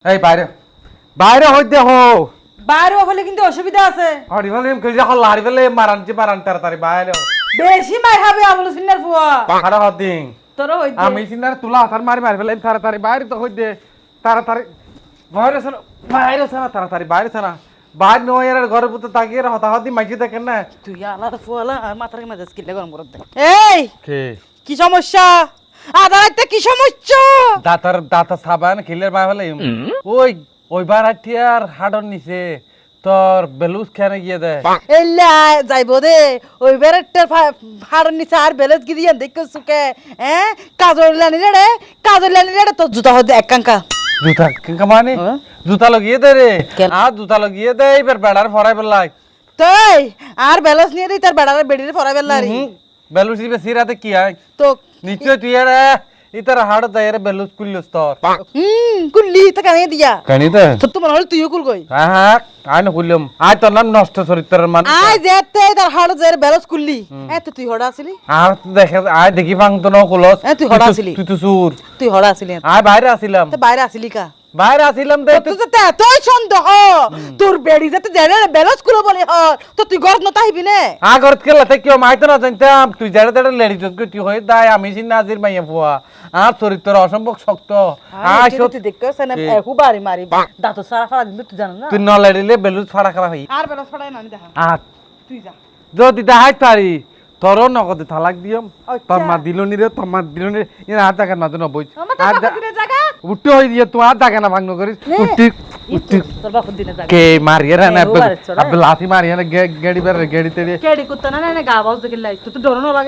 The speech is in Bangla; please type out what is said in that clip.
এই বাইরে বাইরে হইতে হো বাইরে হলে কিন্তু অসুবিধা আছে। হাড়ি ফেলে কইলে হল হাড়ি ফেলে মারান তাড়াতাড়ি বাইরে বেশি মার খাবে আমল সিনার ফুয়া। খাড়া হদিন তোর হইছে আমি সিনার তুলা হাতার মারি ফেলে তাড়াতাড়ি বাইরে তো হইতে তাড়াতাড়ি বাইরে না তাড়াতাড়ি বাইরে না বাইরে নয় এর ঘরের ভিতর তাকিয়ে হতাহতি মাইকি দেখেন না তুই আলার ফুয়ালা আর মাথার মেজাজ কিলে গরম করে দে। এই কে কি সমস্যা? আদালতে কি সমস্যা? দাতা সাবান খিলের মাই ফেলে ওইবার হাটিয়ার হাডর নিছে তোর বেলুস খেনে গিয়ে দে এলা যাইবো দে ওই বেরেটটার হাড়ের নিচে আর বেলেজ গিয়ে দেখো সুকে কাজল লানি রে তোর জুতা হতে একাঙ্কা জুতা কেঙ্কা মানে জুতা লাগিয়ে দে রে আর জুতা লাগিয়ে দে এবার বেড়ার ফরাই বেলাই তুই আর বেলেজ নিয়ে দিই তার বেড়ারে বেড়িরে ফরাই বেলারি বেলুস বেশি রাতে কি হয় তো নিশ্চয় তুই আর ইতার হাড় যায় রে বেলুস কুলিস তোর কুল্লি তো কানে দিয়া কানিতে তো তোমার হল তুইও কুল কই হ্যাঁ আই না কুলিম আই তোর নাম নষ্ট চরিত্রের মান আই যেতে তার হাড় যায় বেলেজ কুল্লি তো তুই হড়া আসিলি আর দেখে আই দেখি ফাং তো ন কুলস তুই হড়া আসিলি তুই তো সুর তুই হড়া আসিলি আই বাইরে আসিলাম তো বাইরে আসিলি কা বাইরে আসিলাম দে তুই যেতে এতই সন্দেহ তোর বেড়ি যেতে জেনে বেলেজ কুলো বলে তো তুই গরত নতা হইবি নে আগরত কে লাতে কেউ মাইতো না জানতাম তুই যারা যারা লেডি জনকে তুই হই দাই আমি সিন নাজির মাইয়া ফুয়া আর চরিত্র অসম্ভব শক্ত আই তুই দেখছস না একু বাড়ি মারি দাঁত সারা ফাড়া দিন তুই জানো না তুই ন লেডিলে বেলুস ফাড়া খাওয়া হই আর বেলেজ ফাড়াই না দেখা আর তুই যা যদি দেখাই পারি তোরও নগদে তালাক দিয়ম আচ্ছা। তোর মা দিলনি রে তোর মা দিলনি এর আর জায়গা মাঝে নবই আমার তো বাপু দিনে জায়গা উঠতে হই দিয়ে তোমার জায়গা না ভাঙনো করিস উঠতি উঠতি তোর বাপু দিনে জায়গা কে মারিয়ে রে না ও বাড়ির ছোড়া। আবে লাথি মারিয়ে না গেড়ি বের গেড়ি তেড়ে কেডি কুত্তা না না গা বাজ দেখে লাই তুই তো ডর না লাগে